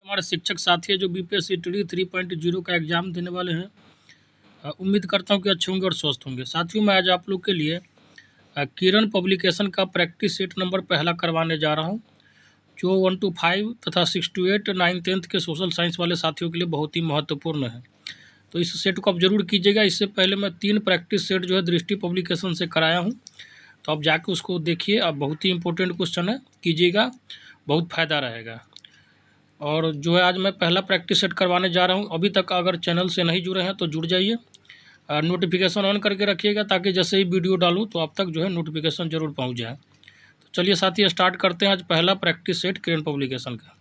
हमारे शिक्षक साथी है जो बीपीएससी टी 3.0 का एग्ज़ाम देने वाले हैं। उम्मीद करता हूं कि अच्छे होंगे और स्वस्थ होंगे। साथियों, मैं आज आप लोग के लिए किरण पब्लिकेशन का प्रैक्टिस सेट नंबर पहला करवाने जा रहा हूं, जो 1 to 5 तथा 6 to 8 9 10th के सोशल साइंस वाले साथियों के लिए बहुत ही महत्वपूर्ण है। तो इस सेट को आप ज़रूर कीजिएगा। इससे पहले मैं 3 प्रैक्टिस सेट जो है दृष्टि पब्लिकेशन से कराया हूँ, तो आप जाके उसको देखिए। अब बहुत ही इंपॉर्टेंट क्वेश्चन है, कीजिएगा, बहुत फ़ायदा रहेगा। और जो है आज मैं पहला प्रैक्टिस सेट करवाने जा रहा हूँ। अभी तक अगर चैनल से नहीं जुड़े हैं तो जुड़ जाइए, नोटिफिकेशन ऑन करके रखिएगा ताकि जैसे ही वीडियो डालूँ तो आप तक जो है नोटिफिकेशन ज़रूर पहुँच जाए। तो चलिए साथी, स्टार्ट करते हैं आज पहला प्रैक्टिस सेट किरण पब्लिकेशन का।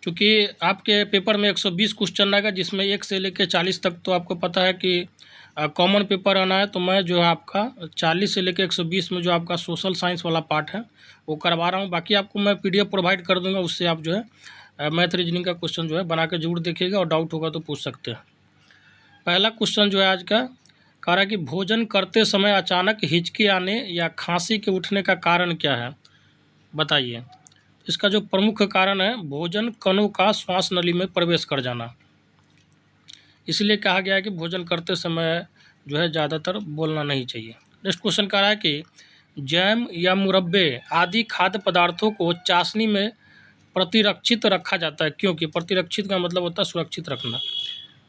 क्योंकि आपके पेपर में 120 क्वेश्चन आएगा, जिसमें 1 से लेकर 40 तक तो आपको पता है कि कॉमन पेपर आना है। तो मैं जो है आपका 40 से लेकर 120 में जो आपका सोशल साइंस वाला पार्ट है वो करवा रहा हूँ। बाकी आपको मैं PDF प्रोवाइड कर दूंगा, उससे आप जो है मैथ रीजनिंग का क्वेश्चन जो है बना के जरूर देखिएगा और डाउट होगा तो पूछ सकते हैं। पहला क्वेश्चन जो है आज का कह रहा है कि भोजन करते समय अचानक हिचकी आने या खांसी के उठने का कारण क्या है, बताइए। इसका जो प्रमुख कारण है भोजन कणों का श्वास नली में प्रवेश कर जाना, इसलिए कहा गया है कि भोजन करते समय जो है ज़्यादातर बोलना नहीं चाहिए। नेक्स्ट क्वेश्चन कह रहा है कि जैम या मुरब्बे आदि खाद्य पदार्थों को चाशनी में प्रतिरक्षित रखा जाता है, क्योंकि प्रतिरक्षित का मतलब होता है सुरक्षित रखना।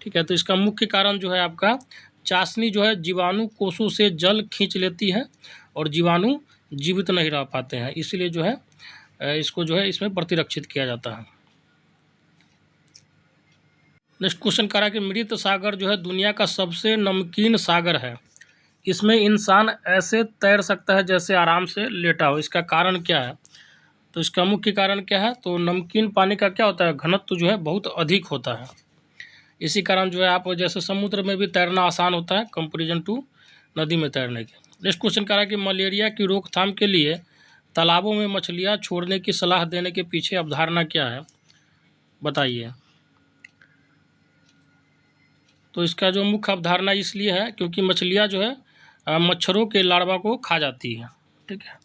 ठीक है, तो इसका मुख्य कारण जो है आपका चाशनी जो है जीवाणु कोषों से जल खींच लेती है और जीवाणु जीवित नहीं रह पाते हैं, इसलिए जो है इसको जो है इसमें प्रतिरक्षित किया जाता है। नेक्स्ट क्वेश्चन कह रहा है कि मृत सागर जो है दुनिया का सबसे नमकीन सागर है। इसमें इंसान ऐसे तैर सकता है जैसे आराम से लेटा हो, इसका कारण क्या है? तो इसका मुख्य कारण क्या है? तो नमकीन पानी का क्या होता है, घनत्व जो है बहुत अधिक होता है। इसी कारण जो है आप जैसे समुद्र में भी तैरना आसान होता है कंपेरिजन टू नदी में तैरने के। नेक्स्ट क्वेश्चन कह रहा है कि मलेरिया की रोकथाम के लिए तालाबों में मछलियाँ छोड़ने की सलाह देने के पीछे अवधारणा क्या है, बताइए। तो इसका जो मुख्य अवधारणा इसलिए है क्योंकि मछलियाँ जो है मच्छरों के लार्वा को खा जाती है। ठीक है,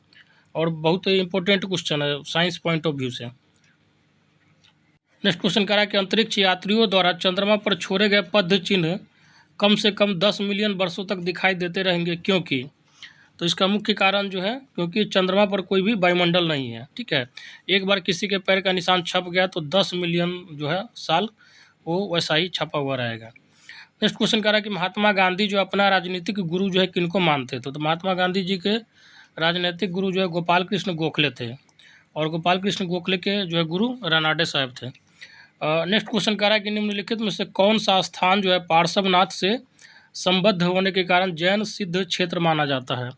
और बहुत इंपॉर्टेंट क्वेश्चन है साइंस पॉइंट ऑफ व्यू से। नेक्स्ट क्वेश्चन कह रहा है कि अंतरिक्ष यात्रियों द्वारा चंद्रमा पर छोड़े गए पद्य चिन्ह कम से कम 10 मिलियन वर्षों तक दिखाई देते रहेंगे, क्योंकि। तो इसका मुख्य कारण जो है क्योंकि चंद्रमा पर कोई भी वायुमंडल नहीं है। ठीक है, एक बार किसी के पैर का निशान छप गया तो 10 मिलियन जो है साल वो वैसा ही छपा हुआ रहेगा। नेक्स्ट क्वेश्चन कह रहा है कि महात्मा गांधी जो अपना राजनीतिक गुरु जो है किनको मानते थे? तो महात्मा गांधी जी के राजनीतिक गुरु जो है गोपाल कृष्ण गोखले थे, और गोपाल कृष्ण गोखले के जो है गुरु रानाडे साहब थे। नेक्स्ट क्वेश्चन कह रहा है कि निम्नलिखित में से कौन सा स्थान जो है पार्श्वनाथ से संबद्ध होने के कारण जैन सिद्ध क्षेत्र माना जाता है?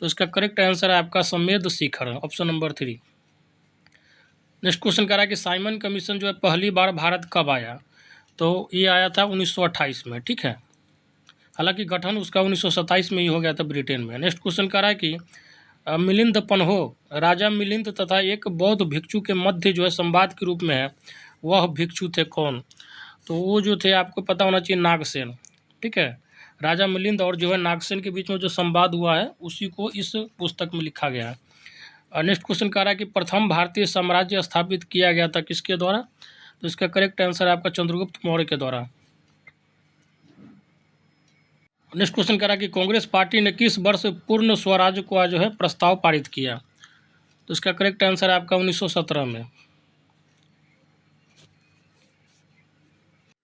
तो इसका करेक्ट आंसर है आपका समेध शिखर, ऑप्शन नंबर 3। नेक्स्ट क्वेश्चन कह रहा है कि साइमन कमीशन जो है पहली बार भारत कब आया? तो ये आया था 1928 में। ठीक है, हालांकि गठन उसका 1927 में ही हो गया था ब्रिटेन में। नेक्स्ट क्वेश्चन कह रहा है कि मिलिंद पन्हो राजा मिलिंद तथा एक बौद्ध भिक्षु के मध्य जो है संवाद के रूप में है, वह भिक्षु थे कौन? तो वो जो थे आपको पता होना चाहिए, नागसेन। ठीक है, राजा मिलिंद और जो है नागसेन के बीच में जो संवाद हुआ है उसी को इस पुस्तक में लिखा गया है। नेक्स्ट क्वेश्चन कह रहा है कि प्रथम भारतीय साम्राज्य स्थापित किया गया था किसके द्वारा? तो इसका करेक्ट आंसर है आपका चंद्रगुप्त मौर्य के द्वारा। नेक्स्ट क्वेश्चन कह रहा है कि कांग्रेस पार्टी ने किस वर्ष पूर्ण स्वराज को जो है प्रस्ताव पारित किया? तो इसका करेक्ट आंसर है आपका 1917 में।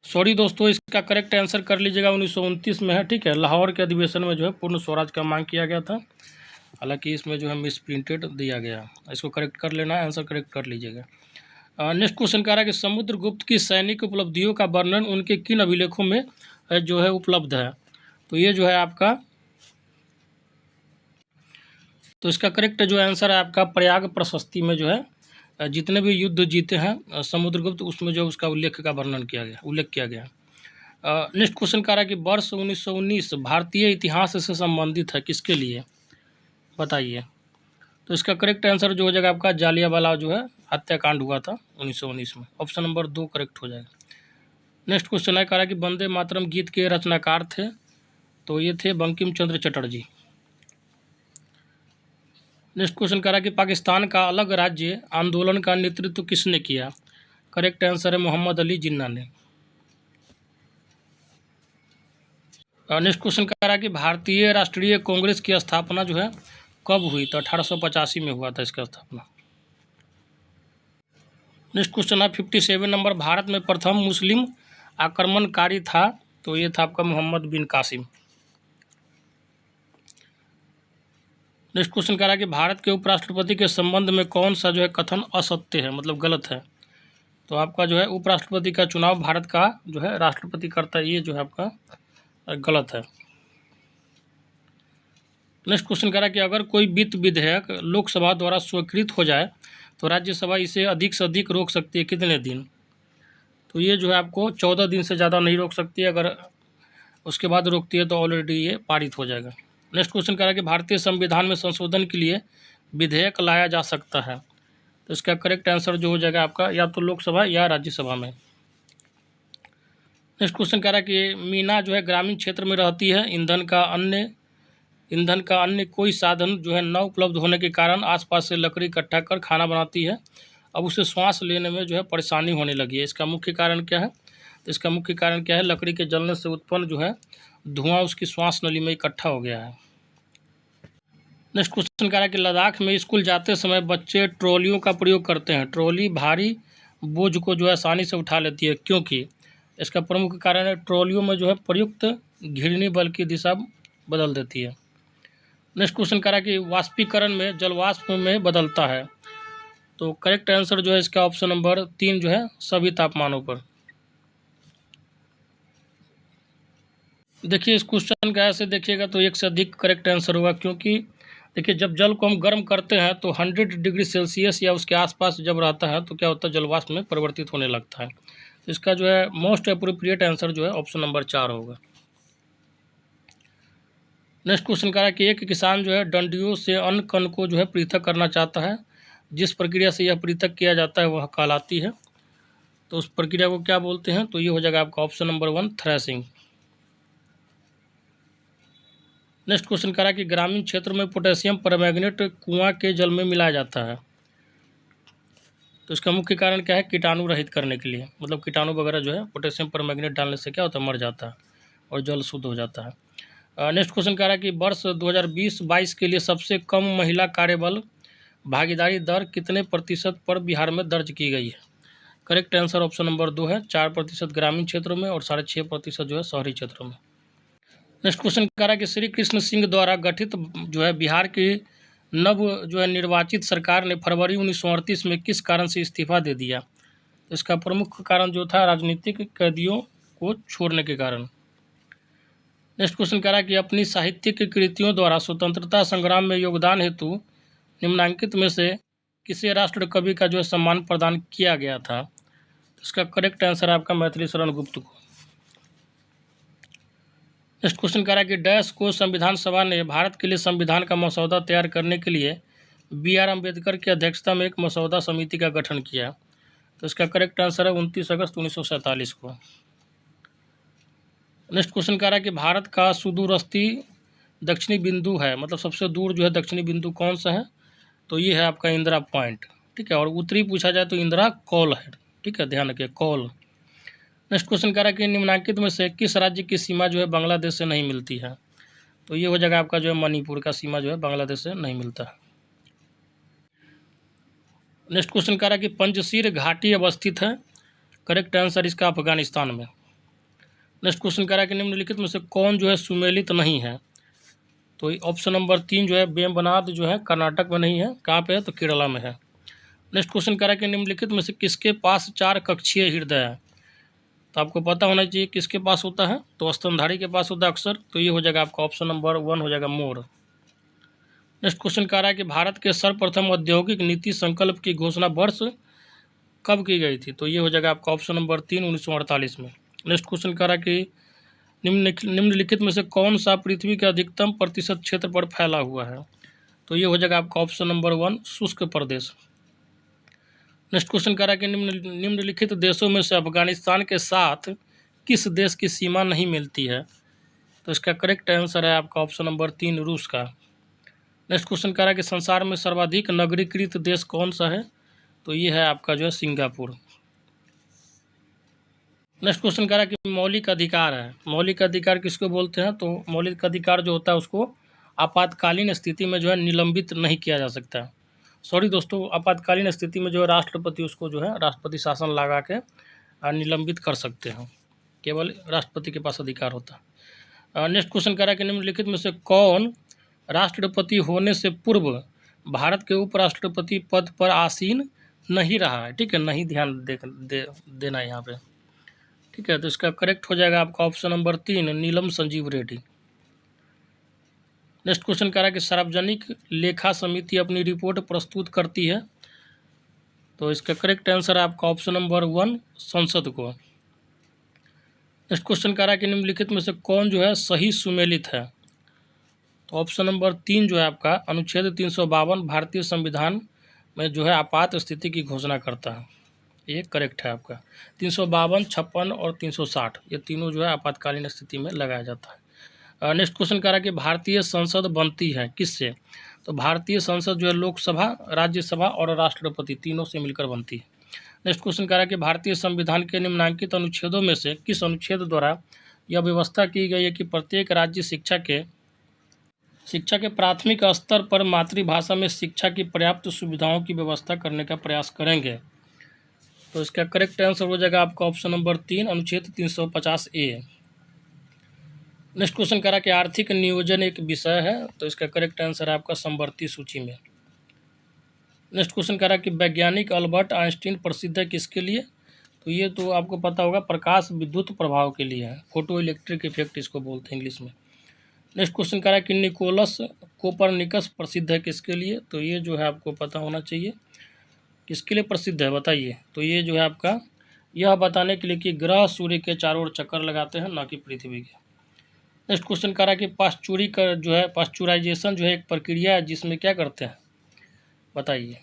सॉरी दोस्तों, इसका करेक्ट आंसर कर लीजिएगा 1929 में है। ठीक है, लाहौर के अधिवेशन में जो है पूर्ण स्वराज का मांग किया गया था, हालांकि इसमें जो है मिस प्रिंटेड दिया गया, इसको करेक्ट कर लेना, आंसर करेक्ट कर लीजिएगा। नेक्स्ट क्वेश्चन कह रहा है कि समुद्रगुप्त की सैनिक उपलब्धियों का वर्णन उनके किन अभिलेखों में जो है उपलब्ध है? तो ये जो है आपका, तो इसका करेक्ट जो आंसर है आपका प्रयाग प्रशस्ति में जो है जितने भी युद्ध जीते हैं समुद्रगुप्त, उसमें जो उसका उल्लेख किया गया। नेक्स्ट क्वेश्चन कह रहा है कि वर्ष 1919 भारतीय इतिहास से संबंधित है, किसके लिए, बताइए। तो इसका करेक्ट आंसर जो हो जाएगा आपका जालियांवाला जो है हत्याकांड हुआ था 1919 में, ऑप्शन नंबर 2 करेक्ट हो जाएगा। नेक्स्ट क्वेश्चन है कह रहा है कि वंदे मातरम गीत के रचनाकार थे? तो ये थे बंकिम चंद्र चटर्जी। नेक्स्ट क्वेश्चन कह रहा है कि पाकिस्तान का अलग राज्य आंदोलन का नेतृत्व किसने किया? करेक्ट आंसर है मोहम्मद अली जिन्ना ने। नेक्स्ट क्वेश्चन कह रहा है कि भारतीय राष्ट्रीय कांग्रेस की स्थापना जो है कब हुई? तो 1885 में हुआ था इसका स्थापना। नेक्स्ट क्वेश्चन है 57 नंबर, भारत में प्रथम मुस्लिम आक्रमणकारी था? तो ये था आपका मोहम्मद बिन कासिम। नेक्स्ट क्वेश्चन कह रहा है कि भारत के उपराष्ट्रपति के संबंध में कौन सा जो है कथन असत्य है, मतलब गलत है? तो आपका जो है उपराष्ट्रपति का चुनाव भारत का जो है राष्ट्रपति करता है, ये जो है आपका गलत है। नेक्स्ट क्वेश्चन कह रहा है कि अगर कोई वित्त विधेयक लोकसभा द्वारा स्वीकृत हो जाए तो राज्यसभा इसे अधिक से अधिक रोक सकती है कितने दिन? तो ये जो है आपको 14 दिन से ज़्यादा नहीं रोक सकती है, अगर उसके बाद रोकती है तो ऑलरेडी ये पारित हो जाएगा। नेक्स्ट क्वेश्चन कह रहा है कि भारतीय संविधान में संशोधन के लिए विधेयक लाया जा सकता है? तो इसका करेक्ट आंसर जो हो जाएगा आपका या तो लोकसभा या राज्यसभा में। नेक्स्ट क्वेश्चन कह रहा है कि मीना जो है ग्रामीण क्षेत्र में रहती है, ईंधन का अन्य कोई साधन जो है न उपलब्ध होने के कारण आसपास से लकड़ी इकट्ठा कर खाना बनाती है। अब उसे श्वास लेने में जो है परेशानी होने लगी है, इसका मुख्य कारण क्या है? तो इसका मुख्य कारण क्या है? लकड़ी के जलने से उत्पन्न जो है धुआं उसकी श्वास नली में इकट्ठा हो गया है। नेक्स्ट क्वेश्चन कह रहा है कि लद्दाख में स्कूल जाते समय बच्चे ट्रॉलियों का प्रयोग करते हैं। ट्रॉली भारी बोझ को जो है आसानी से उठा लेती है, क्योंकि इसका प्रमुख कारण है ट्रॉलियों में जो है प्रयुक्त घिरनी बल की दिशा बदल देती है। नेक्स्ट क्वेश्चन कह रहा है कि वाष्पीकरण में जलवाष्प में बदलता है? तो करेक्ट आंसर जो है इसका ऑप्शन नंबर 3 जो है सभी तापमानों पर। देखिए इस क्वेश्चन का ऐसे देखिएगा तो एक से अधिक करेक्ट आंसर होगा, क्योंकि देखिए जब जल को हम गर्म करते हैं तो 100 डिग्री सेल्सियस या उसके आसपास जब रहता है तो क्या होता है, जलवाष्प में परिवर्तित होने लगता है। तो इसका जो है मोस्ट अप्रोप्रिएट आंसर जो है ऑप्शन नंबर 4 होगा। नेक्स्ट क्वेश्चन कह रहा है कि एक किसान जो है डंडियों से अन्न कण को जो है पृथक करना चाहता है, जिस प्रक्रिया से यह पृथक किया जाता है वह कहलाती है? तो उस प्रक्रिया को क्या बोलते हैं? तो ये हो जाएगा आपका option number 1 threshing. Next question कह रहा है कि ग्रामीण क्षेत्र में पोटेशियम परमैंगनेट कुआं के जल में मिलाया जाता है, तो इसका मुख्य कारण क्या है? कीटाणु रहित करने के लिए, मतलब कीटाणु वगैरह जो है पोटेशियम परमैंगनेट डालने से क्या होता है, मर जाता है और जल शुद्ध हो जाता है। नेक्स्ट क्वेश्चन कह रहा है कि वर्ष 2020-22 के लिए सबसे कम महिला कार्यबल भागीदारी दर कितने प्रतिशत पर बिहार में दर्ज की गई है? करेक्ट आंसर ऑप्शन नंबर 2 है 4% ग्रामीण क्षेत्रों में और 6.5% जो है शहरी क्षेत्रों में। नेक्स्ट क्वेश्चन कह रहा है कि श्री कृष्ण सिंह द्वारा गठित जो है बिहार की नव जो है निर्वाचित सरकार ने फरवरी 1938 में किस कारण से इस्तीफा दे दिया? इसका प्रमुख कारण जो था राजनीतिक कैदियों को छोड़ने के कारण। नेक्स्ट क्वेश्चन कह रहा है कि अपनी साहित्यिक कृतियों द्वारा स्वतंत्रता संग्राम में योगदान हेतु निम्नलिखित में से किसे राष्ट्र कवि का जो है सम्मान प्रदान किया गया था? इसका करेक्ट आंसर है आपका मैथिली शरण गुप्त को। नेक्स्ट क्वेश्चन कह रहा है कि डैश को संविधान सभा ने भारत के लिए संविधान का मसौदा तैयार करने के लिए BR अम्बेडकर की अध्यक्षता में एक मसौदा समिति का गठन किया? तो इसका करेक्ट आंसर है 29 अगस्त 1947 को। नेक्स्ट क्वेश्चन कह रहा है कि भारत का सुदूरस्थी दक्षिणी बिंदु है, मतलब सबसे दूर जो है दक्षिणी बिंदु कौन सा है? तो ये है आपका इंदिरा पॉइंट, ठीक है। और उत्तरी पूछा जाए तो इंदिरा कॉल है, ठीक है, ध्यान रखिए कॉल। नेक्स्ट क्वेश्चन कह रहा है कि निम्नलिखित में से किस राज्य की सीमा जो है बांग्लादेश से नहीं मिलती है? तो ये हो जाएगा आपका जो है मणिपुर का सीमा जो है बांग्लादेश से नहीं मिलता है। नेक्स्ट क्वेश्चन कह रहा है कि पंजशीर घाटी अवस्थित है? करेक्ट आंसर इसका अफगानिस्तान में। नेक्स्ट क्वेश्चन कह रहा है कि निम्नलिखित में से कौन जो है सुमेलित नहीं है? तो ऑप्शन नंबर 3 जो है वेम्बनाड जो है कर्नाटक में नहीं है, कहाँ पे है? तो केरला में है। नेक्स्ट क्वेश्चन कह रहा है कि निम्नलिखित में से किसके पास 4 कक्षीय हृदय है? तो आपको पता होना चाहिए किसके पास होता है, तो स्तनधारी के पास होता है अक्सर, तो ये हो जाएगा आपका ऑप्शन नंबर 1 हो जाएगा मोर। नेक्स्ट क्वेश्चन कह रहा है कि भारत के सर्वप्रथम औद्योगिक नीति संकल्प की घोषणा वर्ष कब की गई थी? तो ये हो जाएगा आपका ऑप्शन नंबर 3 1948 में। नेक्स्ट क्वेश्चन कह रहा है कि निम्नलिखित में से कौन सा पृथ्वी के अधिकतम प्रतिशत क्षेत्र पर फैला हुआ है? तो ये हो जाएगा आपका ऑप्शन नंबर 1 शुष्क प्रदेश। नेक्स्ट क्वेश्चन कह रहा है कि निम्नलिखित देशों में से अफगानिस्तान के साथ किस देश की सीमा नहीं मिलती है? तो इसका करेक्ट आंसर है आपका ऑप्शन नंबर 3 रूस का। नेक्स्ट क्वेश्चन कह रहा है कि संसार में सर्वाधिक नगरीकृत देश कौन सा है? तो ये है आपका जो है सिंगापुर। नेक्स्ट क्वेश्चन कह रहा है कि मौलिक अधिकार है। मौलिक अधिकार किसको बोलते हैं? तो मौलिक अधिकार जो होता है उसको आपातकालीन स्थिति में जो है निलंबित नहीं किया जा सकता। सॉरी दोस्तों, आपातकालीन स्थिति में जो है राष्ट्रपति उसको जो है राष्ट्रपति शासन लगा के निलंबित कर सकते हैं। केवल राष्ट्रपति के पास अधिकार होता है। नेक्स्ट क्वेश्चन कह रहा है कि निम्नलिखित में से कौन राष्ट्रपति होने से पूर्व भारत के उपराष्ट्रपति पद पर आसीन नहीं रहा है? ठीक है, नहीं ध्यान देना यहाँ पे। ठीक है, तो इसका करेक्ट हो जाएगा आपका ऑप्शन नंबर 3, नीलम संजीव रेड्डी। नेक्स्ट क्वेश्चन कह रहा है कि सार्वजनिक लेखा समिति अपनी रिपोर्ट प्रस्तुत करती है। तो इसका करेक्ट आंसर है आपका ऑप्शन नंबर 1, संसद को। नेक्स्ट क्वेश्चन कह रहा है कि निम्नलिखित में से कौन जो है सही सुमेलित है? तो ऑप्शन नंबर 3 जो है आपका अनुच्छेद 352 भारतीय संविधान में जो है आपात स्थिति की घोषणा करता है। ये करेक्ट है आपका। 352, 56 और 360 ये तीनों जो है आपातकालीन स्थिति में लगाया जाता है। नेक्स्ट क्वेश्चन कह रहा है कि भारतीय संसद बनती है किससे? तो भारतीय संसद जो है लोकसभा, राज्यसभा और राष्ट्रपति तीनों से मिलकर बनती है। नेक्स्ट क्वेश्चन कह रहा है कि भारतीय संविधान के निम्नलिखित अनुच्छेदों में से किस अनुच्छेद द्वारा यह व्यवस्था की गई है कि प्रत्येक राज्य शिक्षा के प्राथमिक स्तर पर मातृभाषा में शिक्षा की पर्याप्त सुविधाओं की व्यवस्था करने का प्रयास करेंगे? तो इसका करेक्ट आंसर हो जाएगा आपका ऑप्शन नंबर 3, अनुच्छेद 350A। नेक्स्ट क्वेश्चन कह रहा है कि आर्थिक नियोजन एक विषय है। तो इसका करेक्ट आंसर है आपका समवर्ती सूची में। नेक्स्ट क्वेश्चन कह रहा है कि वैज्ञानिक अल्बर्ट आइंस्टीन प्रसिद्ध है किसके लिए? तो ये तो आपको पता होगा, प्रकाश विद्युत प्रभाव के लिए है। फोटो इलेक्ट्रिक इफेक्ट इसको बोलते हैं इंग्लिश में। नेक्स्ट क्वेश्चन कह रहा है कि निकोलस कोपरनिकस प्रसिद्ध है किसके लिए? तो ये जो है आपको पता होना चाहिए किसके लिए प्रसिद्ध है, बताइए। तो ये जो है आपका यह बताने के लिए कि ग्रह सूर्य के चारों ओर चक्कर लगाते हैं, ना कि पृथ्वी के। नेक्स्ट क्वेश्चन कह रहा है कि पास्चुराइजेशन जो है एक प्रक्रिया है जिसमें क्या करते हैं, बताइए।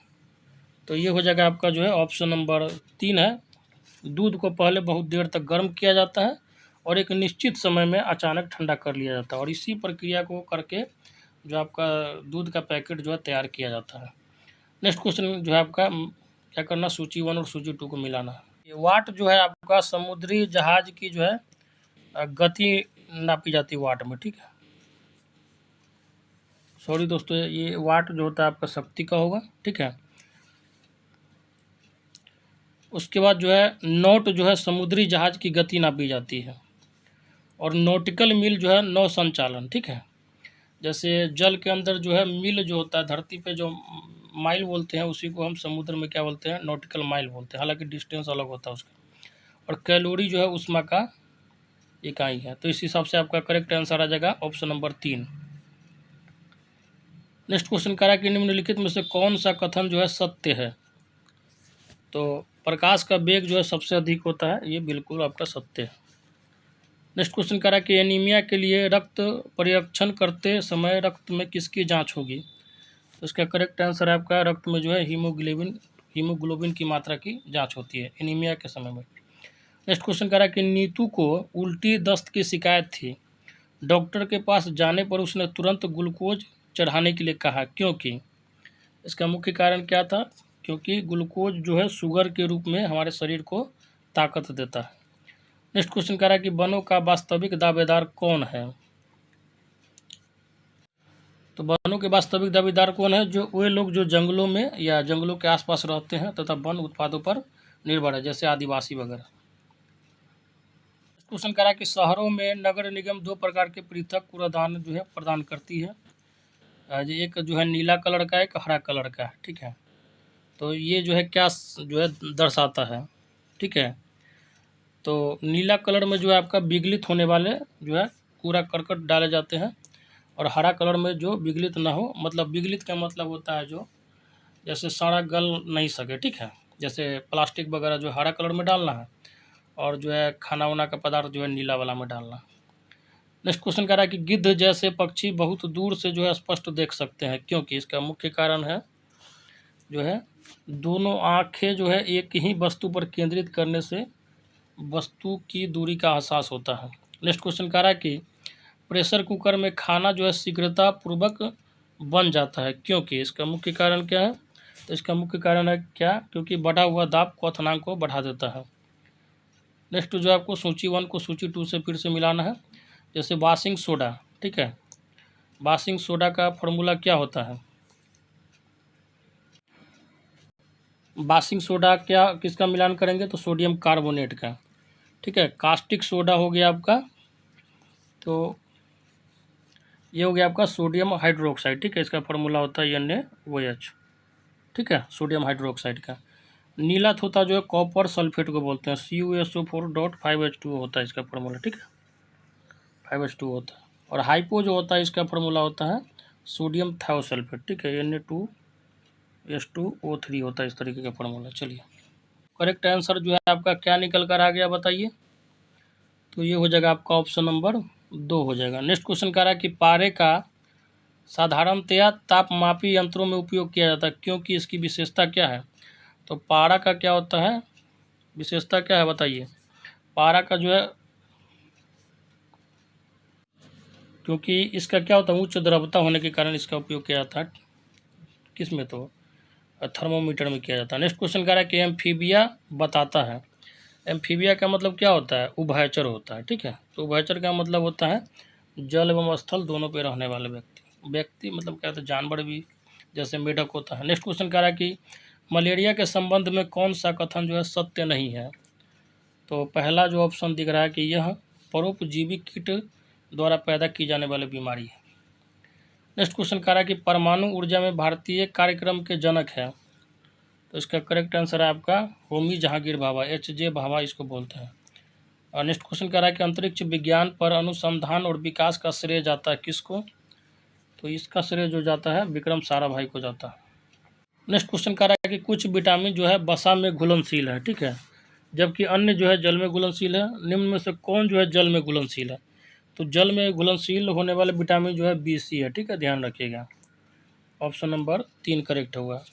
तो ये हो जाएगा आपका जो है ऑप्शन नंबर 3 है। दूध को पहले बहुत देर तक गर्म किया जाता है और एक निश्चित समय में अचानक ठंडा कर लिया जाता है, और इसी प्रक्रिया को करके जो आपका दूध का पैकेट जो है तैयार किया जाता है। नेक्स्ट क्वेश्चन जो है आपका क्या करना, सूची 1 और सूची 2 को मिलाना है। ये वाट जो है आपका समुद्री जहाज की जो है गति नापी जाती है वाट में। ठीक है, सॉरी दोस्तों, ये वाट जो होता है आपका शक्ति का होगा। ठीक है, उसके बाद जो है नॉट जो है समुद्री जहाज की गति नापी जाती है, और नॉटिकल मील जो है नौ संचालन। ठीक है, जैसे जल के अंदर जो है मील जो होता है, धरती पे जो माइल बोलते हैं उसी को हम समुद्र में क्या बोलते हैं, नॉटिकल माइल बोलते हैं। हालांकि डिस्टेंस अलग होता है उसका। और कैलोरी जो है उष्मा का इकाई है। तो इस हिसाब से आपका करेक्ट आंसर आ जाएगा ऑप्शन नंबर 3। नेक्स्ट क्वेश्चन कह रहा है कि निम्नलिखित में से कौन सा कथन जो है सत्य है? तो प्रकाश का वेग जो है सबसे अधिक होता है, ये बिल्कुल आपका सत्य है। नेक्स्ट क्वेश्चन कह रहा है कि एनीमिया के लिए रक्त परीक्षण करते समय रक्त में किसकी जांच होगी? तो इसका करेक्ट आंसर है आपका रक्त में जो है हीमोग्लोबिन की मात्रा की जांच होती है एनीमिया के समय में। नेक्स्ट क्वेश्चन कह रहा है कि नीतू को उल्टी दस्त की शिकायत थी, डॉक्टर के पास जाने पर उसने तुरंत ग्लूकोज चढ़ाने के लिए कहा, क्योंकि? इसका मुख्य कारण क्या था? क्योंकि ग्लूकोज जो है शुगर के रूप में हमारे शरीर को ताकत देता है। नेक्स्ट क्वेश्चन कह रहा है कि वनों का वास्तविक दावेदार कौन है? तो वनों के वास्तविक दावेदार कौन है? जो वे लोग जो जंगलों में या जंगलों के आसपास रहते हैं तथा वन उत्पादों पर निर्भर है, जैसे आदिवासी वगैरह। क्वेश्चन कह रहा है कि शहरों में नगर निगम 2 प्रकार के पृथक कूड़ादान जो है प्रदान करती है। एक जो है नीला कलर का, एक हरा कलर का। ठीक है, तो ये जो है क्या जो है दर्शाता है? ठीक है, तो नीला कलर में जो है आपका विगलित होने वाले जो है कूड़ा करकट डाले जाते हैं, और हरा कलर में जो विगलित ना हो, मतलब विगलित का मतलब होता है जो जैसे सड़ा गल नहीं सके। ठीक है, जैसे प्लास्टिक वगैरह जो हरा कलर में डालना है, और जो है खाना वाना का पदार्थ जो है नीला वाला में डालना। नेक्स्ट क्वेश्चन कह रहा है कि गिद्ध जैसे पक्षी बहुत दूर से जो है स्पष्ट देख सकते हैं, क्योंकि? इसका मुख्य कारण है जो है दोनों आँखें जो है एक ही वस्तु पर केंद्रित करने से वस्तु की दूरी का एहसास होता है। नेक्स्ट क्वेश्चन कह रहा है कि प्रेशर कुकर में खाना जो है शीघ्रतापूर्वक बन जाता है, क्योंकि इसका मुख्य कारण क्या है? तो इसका मुख्य कारण है क्या? क्योंकि बढ़ा हुआ दाब क्वथनांक को बढ़ा देता है। नेक्स्ट जो आपको सूची 1 को सूची 2 से फिर से मिलाना है। जैसे वाशिंग सोडा, ठीक है, वाशिंग सोडा का फॉर्मूला क्या होता है? वाशिंग सोडा क्या किसका मिलान करेंगे? तो सोडियम कार्बोनेट का, ठीक है। कास्टिक सोडा हो गया आपका, तो ये हो गया आपका सोडियम हाइड्रोक्साइड, ठीक है, इसका फॉर्मूला होता है NaOH, ठीक है, सोडियम हाइड्रोक्साइड का। नीला थोथा जो है कॉपर सल्फेट को बोलते हैं, CuSO4.5H2O होता है इसका फॉर्मूला, ठीक है, 5H2O होता है। और हाइपो जो होता है इसका फॉर्मूला होता है सोडियम थायोसल्फेट, ठीक है, Na2H2O3 होता है इस तरीके का फॉर्मूला। चलिए, करेक्ट आंसर जो है आपका क्या निकल कर आ गया बताइए? तो ये हो जाएगा आपका ऑप्शन नंबर 2 हो जाएगा। नेक्स्ट क्वेश्चन कह रहा है कि पारे का साधारणतया तापमापी यंत्रों में उपयोग किया जाता है, क्योंकि इसकी विशेषता क्या है? तो पारा का क्या होता है, विशेषता क्या है बताइए? पारा का जो है, क्योंकि इसका क्या होता है, उच्च द्रव्यता होने के कारण इसका उपयोग किया जाता है। किस में? तो थर्मोमीटर में किया जाता है। नेक्स्ट क्वेश्चन कह रहा है कि एम्फीबिया बताता है। एम्फीबिया का मतलब क्या होता है? उभयचर होता है, ठीक है। तो उभयचर का मतलब होता है जल एवं स्थल दोनों पे रहने वाले व्यक्ति मतलब क्या होता है, जानवर भी, जैसे मेढक होता है। नेक्स्ट क्वेश्चन कह रहा है कि मलेरिया के संबंध में कौन सा कथन जो है सत्य नहीं है? तो पहला जो ऑप्शन दिख रहा है कि यह परोपजीवी कीट द्वारा पैदा की जाने वाली बीमारी है। नेक्स्ट क्वेश्चन कह रहा है कि परमाणु ऊर्जा में भारतीय कार्यक्रम के जनक है। तो इसका करेक्ट आंसर है आपका होमी जहांगीर भाभा, HJ भाभा इसको बोलते हैं। और नेक्स्ट क्वेश्चन कह रहा है कि अंतरिक्ष विज्ञान पर अनुसंधान और विकास का श्रेय जाता है किसको? तो इसका श्रेय जो जाता है विक्रम साराभाई को जाता है। नेक्स्ट क्वेश्चन कह रहा है कि कुछ विटामिन जो है वसा में घुलनशील है, ठीक है, जबकि अन्य जो है जल में घुलनशील है। निम्न में से कौन जो है जल में घुलनशील है? तो जल में घुलनशील होने वाले विटामिन जो है BC है, ठीक है, ध्यान रखिएगा। ऑप्शन नंबर 3 करेक्ट होगा।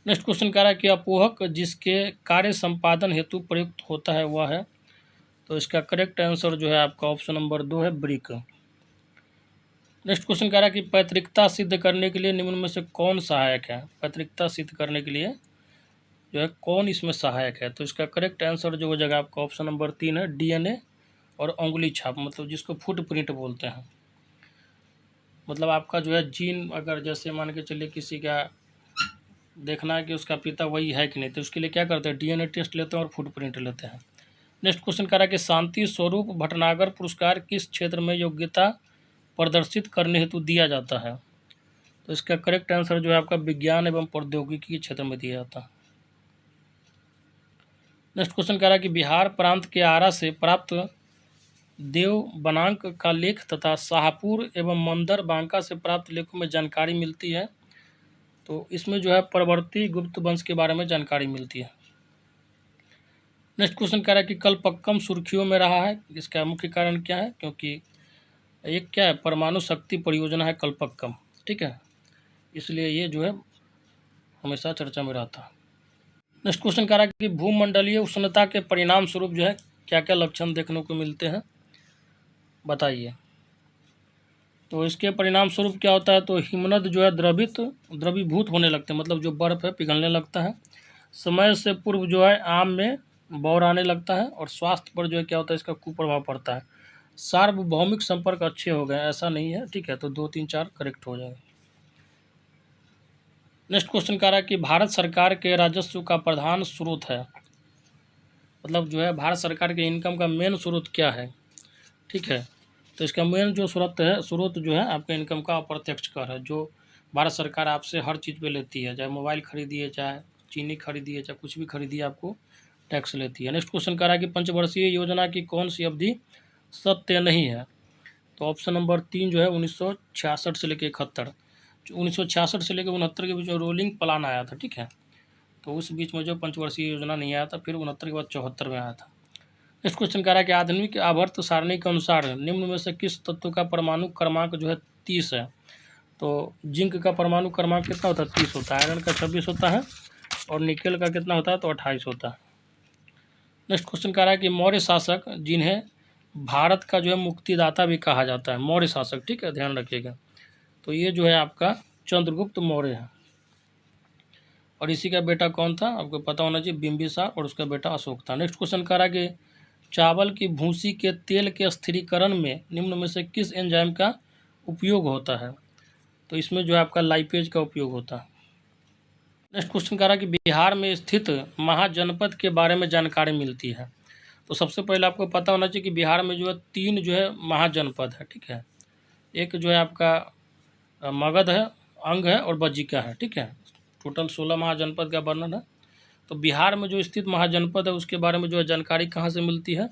नेक्स्ट क्वेश्चन कह रहा है कि अपोहक जिसके कार्य संपादन हेतु प्रयुक्त होता है वह है। तो इसका करेक्ट आंसर जो है आपका ऑप्शन नंबर 2 है ब्रिक। नेक्स्ट क्वेश्चन कह रहा है कि पैतृकता सिद्ध करने के लिए निम्न में से कौन सहायक है? पैतृकता सिद्ध करने के लिए जो है कौन इसमें सहायक है? तो इसका करेक्ट आंसर जो हो जाएगा आपका ऑप्शन नंबर 3 है DNA और उंगली छाप, मतलब जिसको फुटप्रिंट बोलते हैं। मतलब आपका जो है जीन, अगर जैसे मान के चलिए किसी का देखना है कि उसका पिता वही है कि नहीं, तो उसके लिए क्या करते हैं, DNA टेस्ट लेते हैं और फुटप्रिंट लेते हैं। नेक्स्ट क्वेश्चन कह रहा है कि शांति स्वरूप भटनागर पुरस्कार किस क्षेत्र में योग्यता प्रदर्शित करने हेतु दिया जाता है? तो इसका करेक्ट आंसर जो है आपका विज्ञान एवं प्रौद्योगिकी के क्षेत्र में दिया जाता है। नेक्स्ट क्वेश्चन कह रहा है कि बिहार प्रांत के आरा से प्राप्त देव बनांक का लेख तथा शाहपुर एवं मंदर बांका से प्राप्त लेखों में जानकारी मिलती है। तो इसमें जो है परवर्ती गुप्त वंश के बारे में जानकारी मिलती है। नेक्स्ट क्वेश्चन कह रहा है कि कलपक्कम सुर्खियों में रहा है, इसका मुख्य कारण क्या है? क्योंकि एक क्या है, परमाणु शक्ति परियोजना है कलपक्कम, ठीक है, इसलिए ये जो है हमेशा चर्चा में रहता है। नेक्स्ट क्वेश्चन कह रहा है कि भूमंडलीय उष्णता के परिणाम स्वरूप जो है क्या क्या लक्षण देखने को मिलते हैं बताइए? तो इसके परिणाम स्वरूप क्या होता है? तो हिमनद जो है द्रवीभूत होने लगते हैं, मतलब जो बर्फ़ है पिघलने लगता है। समय से पूर्व जो है आम में बौर आने लगता है, और स्वास्थ्य पर जो है क्या होता है, इसका कुप्रभाव पड़ता है। सार्वभौमिक संपर्क अच्छे हो गए, ऐसा नहीं है, ठीक है, तो 2, 3, 4 करेक्ट हो जाएगा। नेक्स्ट क्वेश्चन कह रहा है कि भारत सरकार के राजस्व का प्रधान स्रोत है, मतलब जो है भारत सरकार के इनकम का मेन स्रोत क्या है, ठीक है। तो इसका मेन जो स्रोत जो है आपका इनकम का अप्रत्यक्ष कर है, जो भारत सरकार आपसे हर चीज़ पे लेती है, चाहे मोबाइल खरीदिए, चाहे चीनी खरीदिए, चाहे कुछ भी खरीदिए, आपको टैक्स लेती है। नेक्स्ट क्वेश्चन कह रहा है कि पंचवर्षीय योजना की कौन सी अवधि सत्य नहीं है? तो ऑप्शन नंबर 3 जो है 1966 से लेकर 71, 1966 से लेकर 69 के बीच में रोलिंग प्लान आया था, ठीक है, तो उस बीच में जो पंचवर्षीय योजना नहीं आया था, फिर 69 के बाद 74 में आया था। नेक्स्ट क्वेश्चन कह रहा है कि आधुनिक आवर्त सारणी के अनुसार निम्न में से किस तत्व का परमाणु क्रमांक जो है 30 है? तो जिंक का परमाणु क्रमांक कितना होता है? 30 होता है। आयरन का 26 होता है, और निकेल का कितना होता है? तो 28 होता है। नेक्स्ट क्वेश्चन कह रहा है कि मौर्य शासक जिन्हें भारत का जो है मुक्तिदाता भी कहा जाता है, मौर्य शासक, ठीक है, ध्यान रखिएगा, तो ये जो है आपका चंद्रगुप्त मौर्य है। और इसी का बेटा कौन था, आपको पता होना चाहिए, बिंबिसार, और उसका बेटा अशोक था। नेक्स्ट क्वेश्चन कह रहा है कि चावल की भूसी के तेल के स्थिरीकरण में निम्न में से किस एंजाइम का उपयोग होता है। तो इसमें जो है आपका लाइपेज का उपयोग होता है। नेक्स्ट क्वेश्चन कह रहा है कि बिहार में स्थित महाजनपद के बारे में जानकारी मिलती है। तो सबसे पहले आपको पता होना चाहिए कि बिहार में जो है 3 जो है महाजनपद है, ठीक है। एक जो है आपका मगध है, अंग है और बज्जिका है, ठीक है। टोटल 16 महाजनपद का वर्णन है। तो बिहार में जो स्थित महाजनपद है उसके बारे में जो है जानकारी कहाँ से मिलती है,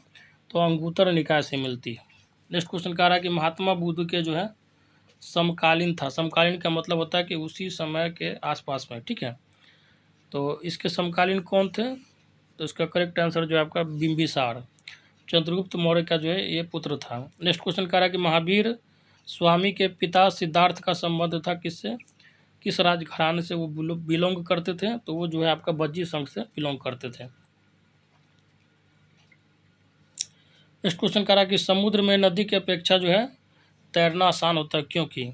तो अंगुत्तर निकाय से मिलती है। नेक्स्ट क्वेश्चन कह रहा है कि महात्मा बुद्ध के जो है समकालीन था। समकालीन का मतलब होता है कि उसी समय के आसपास में, ठीक है। तो इसके समकालीन कौन थे, तो इसका करेक्ट आंसर जो है आपका बिंबिसार, चंद्रगुप्त मौर्य का जो है ये पुत्र था। नेक्स्ट क्वेश्चन कह रहा है कि महावीर स्वामी के पिता सिद्धार्थ का संबंध था किससे, किस राजघराने से वो बिलोंग करते थे, तो वो जो है आपका बज्जी संघ से बिलोंग करते थे। नेक्स्ट क्वेश्चन कह रहा है कि समुद्र में नदी की अपेक्षा जो है तैरना आसान होता है, क्योंकि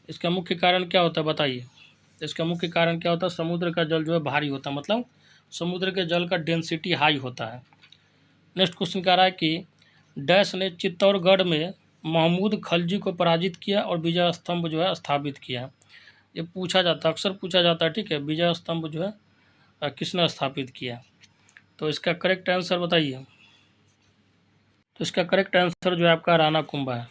इसका मुख्य कारण क्या होता है बताइए। इसका मुख्य कारण क्या होता है, समुद्र का जल जो है भारी होता है, मतलब समुद्र के जल का डेंसिटी हाई होता है। नेक्स्ट क्वेश्चन कह रहा है कि डैश ने चित्तौड़गढ़ में महमूद खलजी को पराजित किया और विजय स्तंभ जो है स्थापित किया। ये पूछा जाता है, अक्सर पूछा जाता है, ठीक है। विजय स्तंभ जो है किसने स्थापित किया, तो इसका करेक्ट आंसर बताइए। तो इसका करेक्ट आंसर जो है आपका राणा कुंभा है।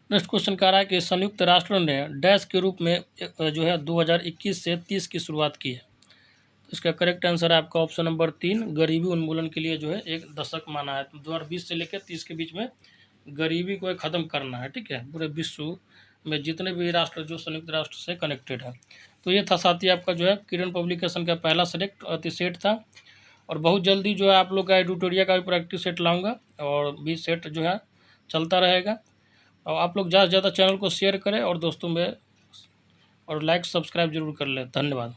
नेक्स्ट क्वेश्चन कह रहा है कि संयुक्त राष्ट्र ने डैश के रूप में जो है 2021 से 30 की शुरुआत की है। तो इसका करेक्ट आंसर है आपका ऑप्शन नंबर 3, गरीबी उन्मूलन के लिए जो है एक दशक माना है। 2020 से लेकर 30 के बीच में गरीबी को ख़त्म करना है, ठीक है, पूरे विश्व में जितने भी राष्ट्र जो संयुक्त राष्ट्र से कनेक्टेड है। तो ये था साथी आपका जो है किरण पब्लिकेशन का पहला सेट था। और बहुत जल्दी जो है आप लोग का एडिटोरिया का भी प्रैक्टिस सेट लाऊंगा, और भी सेट जो है चलता रहेगा। और आप लोग ज़्यादा से ज़्यादा चैनल को शेयर करें और दोस्तों में, और लाइक सब्सक्राइब जरूर कर लें। धन्यवाद।